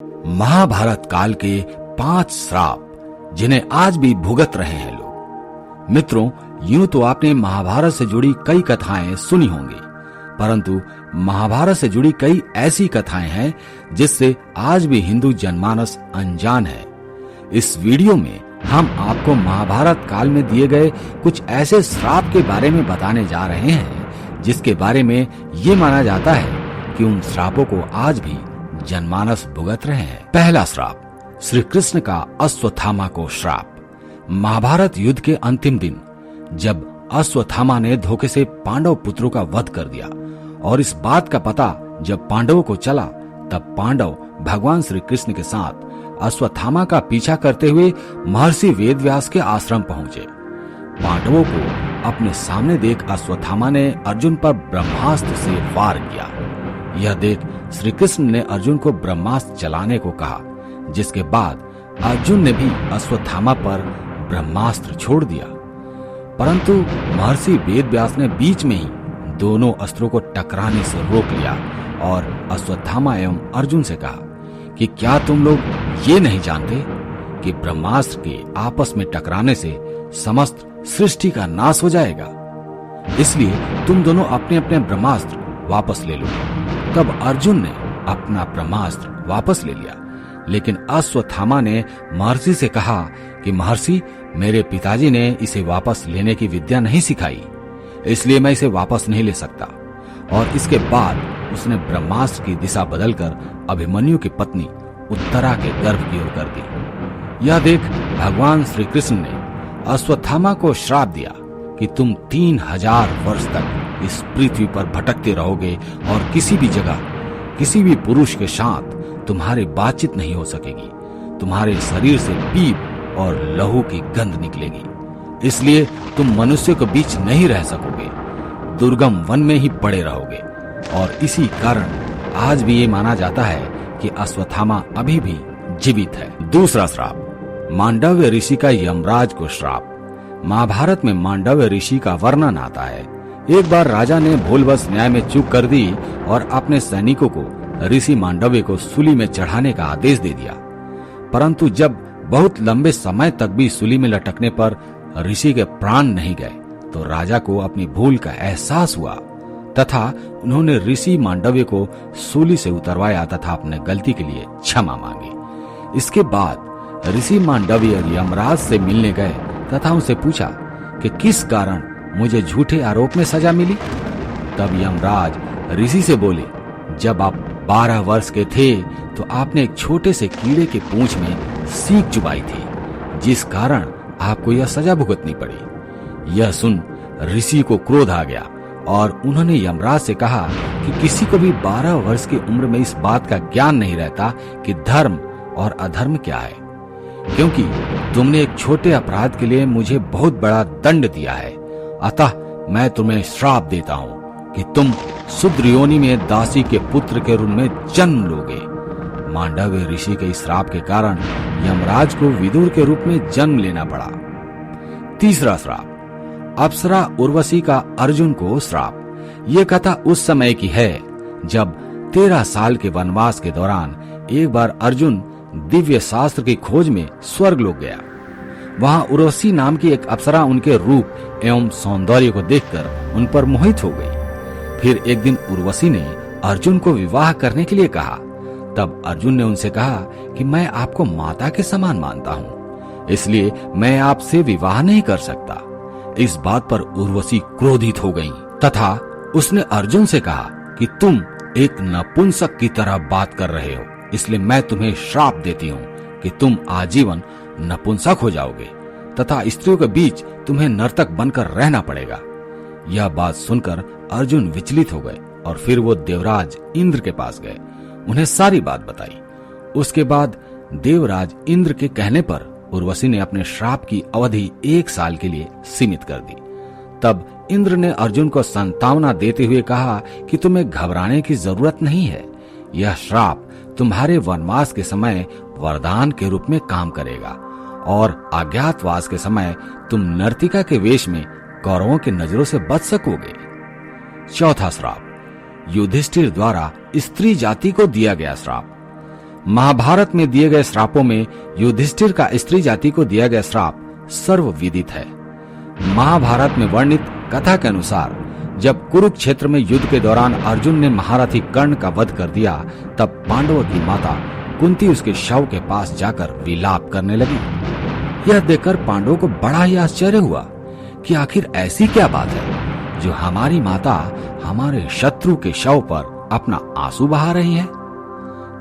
महाभारत काल के 5 श्राप जिन्हें आज भी भुगत रहे हैं लोग। मित्रों, यूं तो आपने महाभारत से जुड़ी कई कथाएं सुनी होंगी, परंतु महाभारत से जुड़ी कई ऐसी कथाएं हैं जिससे आज भी हिंदू जनमानस अनजान है। इस वीडियो में हम आपको महाभारत काल में दिए गए कुछ ऐसे श्राप के बारे में बताने जा रहे हैं जिसके बारे में ये माना जाता है कि उन श्रापों को आज भी जनमानस भुगत रहे हैं। पहला श्राप, श्री कृष्ण का अश्वत्थामा को श्राप। महाभारत युद्ध के अंतिम दिन जब अश्वत्थामा ने धोखे से पांडव पुत्रों का वध कर दिया और इस बात का पता जब पांडवों को चला, तब पांडव भगवान श्री कृष्ण के साथ अश्वत्थामा का पीछा करते हुए महर्षि वेदव्यास के आश्रम पहुंचे। पांडवों को अपने सामने देख अश्वत्थामा ने अर्जुन पर ब्रह्मास्त्र से वार किया। यह देख श्री कृष्ण ने अर्जुन को ब्रह्मास्त्र चलाने को कहा, जिसके बाद अर्जुन ने भी अश्वत्थामा पर ब्रह्मास्त्र छोड़ दिया। परंतु महर्षि वेदव्यास ने बीच में ही दोनों अस्त्रों को टकराने से रोक लिया और अश्वत्थामा एवं अर्जुन से कहा कि क्या तुम लोग ये नहीं जानते कि ब्रह्मास्त्र के आपस में टकराने से समस्त सृष्टि का नाश हो जाएगा? इसलिए तुम दोनों अपने अपने ब्रह्मास्त्र वापस ले लो। तब अर्जुन ने अपना ब्रह्मास्त्र वापस ले लिया, लेकिन अश्वत्थामा ने महर्षि से कहा कि महर्षि, मेरे पिताजी ने इसे वापस लेने की विद्या नहीं सिखाई, इसलिए मैं इसे वापस नहीं ले सकता। और इसके बाद उसने ब्रह्मास्त्र की दिशा बदलकर अभिमन्यु की पत्नी उत्तरा के गर्भ की ओर कर दी। यह देख भगवान श्री कृष्ण ने अश्वत्थामा को श्राप दिया कि तुम 3000 वर्ष तक इस पृथ्वी पर भटकते रहोगे और किसी भी जगह किसी भी पुरुष के साथ तुम्हारी बातचीत नहीं हो सकेगी। तुम्हारे शरीर से पीप और लहू की गंध निकलेगी, इसलिए तुम मनुष्य के बीच नहीं रह सकोगे, दुर्गम वन में ही पड़े रहोगे। और इसी कारण आज भी ये माना जाता है कि अश्वत्थामा अभी भी जीवित है। दूसरा श्राप, मांडव्य ऋषि का यमराज को श्राप। महाभारत में मांडव्य ऋषि का वर्णन आता है। एक बार राजा ने भूलवश न्याय में चूक कर दी और अपने सैनिकों को ऋषि मांडव्य को सूली में चढ़ाने का आदेश दे दिया। परंतु जब बहुत लंबे समय तक भी सूली में लटकने पर ऋषि के प्राण नहीं गए, तो राजा को अपनी भूल का एहसास हुआ तथा उन्होंने ऋषि मांडव्य को सूली से उतरवाया तथा अपने गलती के लिए क्षमा मांगी। इसके बाद ऋषि मांडव्य यमराज से मिलने गए तथा उनसे पूछा कि किस कारण मुझे झूठे आरोप में सजा मिली। तब यमराज ऋषि से बोले, जब आप 12 वर्ष के थे तो आपने एक छोटे से कीड़े के पूंछ में सींग चुबाई थी, जिस कारण आपको यह सजा भुगतनी पड़ी। यह सुन ऋषि को क्रोध आ गया और उन्होंने यमराज से कहा कि किसी को भी 12 वर्ष की उम्र में इस बात का ज्ञान नहीं रहता कि धर्म और अधर्म क्या है, क्योंकि तुमने एक छोटे अपराध के लिए मुझे बहुत बड़ा दंड दिया है। अतः मैं तुम्हें श्राप देता हूँ कि तुम शूद्र योनि में दासी के पुत्र के रूप में जन्म लोगे। मांडव्य ऋषि के इस श्राप के कारण यमराज को विदुर के रूप में जन्म लेना पड़ा। तीसरा श्राप, अप्सरा उर्वशी का अर्जुन को श्राप। ये कथा उस समय की है जब 13 साल के वनवास के दौरान एक बार अर्जुन दिव्य शास्त्र की खोज में स्वर्गलोक गया। वहां उर्वशी नाम की एक अप्सरा उनके रूप एवं सौंदर्य को देखकर उन पर मोहित हो गई। फिर एक दिन उर्वशी ने अर्जुन को विवाह करने के लिए कहा। तब अर्जुन ने उनसे कहा कि मैं आपको माता के समान मानता हूँ, इसलिए मैं आपसे विवाह नहीं कर सकता। इस बात पर उर्वशी क्रोधित हो गई तथा उसने अर्जुन से कहा कि तुम एक नपुंसक की तरह बात कर रहे हो, इसलिए मैं तुम्हें श्राप देती हूँ कि तुम आजीवन नपुंसक हो जाओगे तथा स्त्रियों के बीच तुम्हें नर्तक बनकर रहना पड़ेगा। यह बात सुनकर अर्जुन विचलित हो गए और फिर वो देवराज इंद्र के पास गए, उन्हें सारी बात बताई। उसके बाद देवराज इंद्र के कहने पर उर्वशी ने अपने श्राप की अवधि 1 साल के लिए सीमित कर दी। तब इंद्र ने अर्जुन को सांत्वना देते हुए कहा कि तुम्हें घबराने की जरूरत नहीं है, यह श्राप तुम्हारे वनवास के समय वरदान के रूप में काम करेगा और अज्ञातवास के समय तुम नर्तिका के वेश में कौरवों की नजरों से बच सकोगे। चौथा श्राप, युधिष्ठिर द्वारा स्त्री जाति को दिया गया श्राप। महाभारत में दिए गए श्रापों में युधिष्ठिर का स्त्री जाति को दिया गया श्राप सर्वविदित है। महाभारत में वर्णित कथा के अनुसार जब कुरुक्षेत्र में युद्ध के दौरान अर्जुन ने महारथी कर्ण का वध कर दिया, तब पांडवों की माता कुंती उसके शव के पास जाकर विलाप करने लगी। यह देखकर पांडवों को बड़ा ही आश्चर्य हुआ कि आखिर ऐसी क्या बात है जो हमारी माता हमारे शत्रु के शव पर अपना आंसू बहा रही है।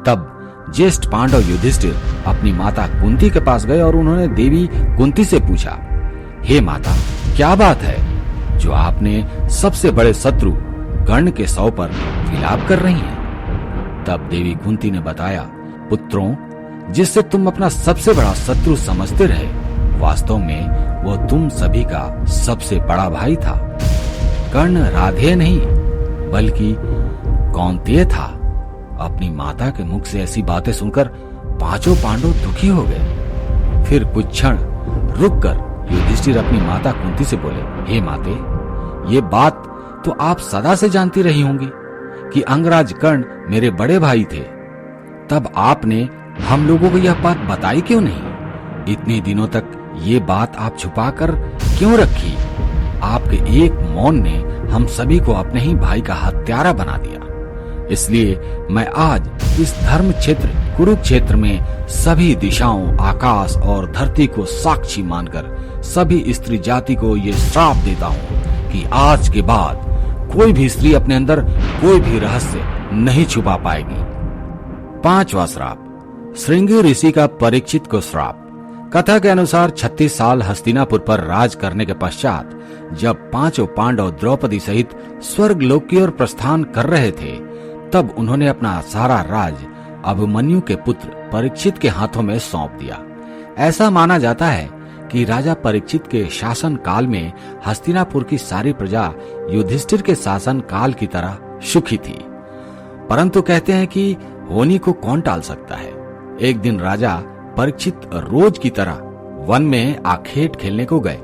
तब ज्येष्ठ पांडव युधिष्ठिर अपनी माता कुंती के पास गए और उन्होंने देवी कुंती से पूछा, हे माता, क्या बात है जो आपने सबसे बड़े शत्रु कर्ण के शव पर विलाप कर रही हैं? तब देवी कुंती ने बताया, पुत्रों, जिससे तुम अपना सबसे बड़ा शत्रु समझते रहे, वास्तव में वो तुम सभी का सबसे बड़ा भाई था। कर्ण राधेय नहीं बल्कि कौन्तेय था। अपनी माता के मुख से ऐसी बातें सुनकर पांचों पांडव दुखी हो गए। फिर कुछ क्षण रुककर युधिष्ठिर अपनी माता कुंती से बोले, हे माते, ये बात तो आप सदा से जानती रही होंगी कि अंगराज कर्ण मेरे बड़े भाई थे। तब आपने हम लोगों को यह बात बताई क्यों नहीं? इतने दिनों तक ये बात आप छुपाकर क्यों रखी? आपके एक मौन ने हम सभी को अपने ही भाई का हत्यारा बना दिया। इसलिए मैं आज इस धर्म क्षेत्र कुरुक्षेत्र में सभी दिशाओं, आकाश और धरती को साक्षी मानकर सभी स्त्री जाति को ये श्राप देता हूँ कि आज के बाद कोई भी स्त्री अपने अंदर कोई भी रहस्य नहीं छुपा पाएगी। 5वां श्राप, श्रृंगी ऋषि का परीक्षित को श्राप। कथा के अनुसार 36 साल हस्तिनापुर पर राज करने के पश्चात जब पांचों पांडव द्रौपदी सहित स्वर्ग लोक की ओर प्रस्थान कर रहे थे, तब उन्होंने अपना सारा राज अभिमन्यु के पुत्र परीक्षित के हाथों में सौंप दिया। ऐसा माना जाता है कि राजा परीक्षित के शासन काल में हस्तिनापुर की सारी प्रजा युधिष्ठिर के शासन काल की तरह सुखी थी। परंतु कहते हैं कि होनी को कौन टाल सकता है। एक दिन राजा परीक्षित रोज की तरह वन में आखेट खेलने को गए।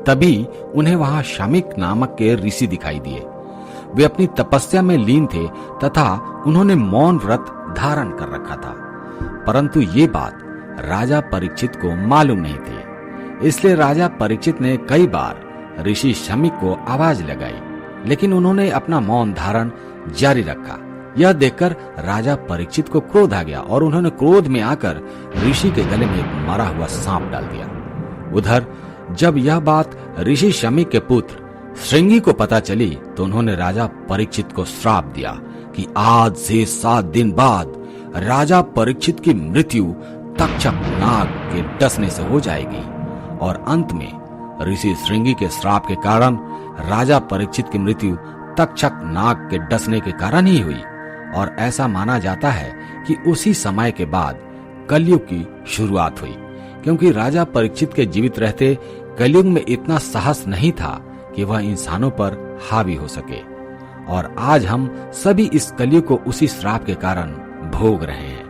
तभी उन्हें वहां शमीक नामक के ऋषि दिखाई दिए। वे अपनी तपस्या में लीन थे तथा उन्होंने मौन व्रत धारण कर रखा था, परंतु ये बात राजा परीक्षित को मालूम नहीं थी। इसलिए राजा परीक्षित ने कई बार ऋषि शमीक को आवाज लगाई, लेकिन उन्होंने अपना मौन धारण जारी रखा। यह देखकर राजा परीक्षित को क्रोध आ गया और उन्होंने क्रोध में आकर ऋषि के गले में एक मरा हुआ सांप डाल दिया। उधर जब यह बात ऋषि शमीक के पुत्र श्रृंगी को पता चली तो उन्होंने राजा परीक्षित को श्राप दिया कि आज से 7 दिन बाद राजा परीक्षित की मृत्यु तक्षक नाग के डसने से हो जाएगी। और अंत में ऋषि श्रृंगी के श्राप के कारण राजा परीक्षित की मृत्यु तक्षक नाग के डसने के कारण ही हुई। और ऐसा माना जाता है कि उसी समय के बाद कलयुग की शुरुआत हुई, क्योंकि राजा परीक्षित के जीवित रहते कलयुग में इतना साहस नहीं था कि वह इंसानों पर हावी हो सके। और आज हम सभी इस कलयुग को उसी श्राप के कारण भोग रहे हैं।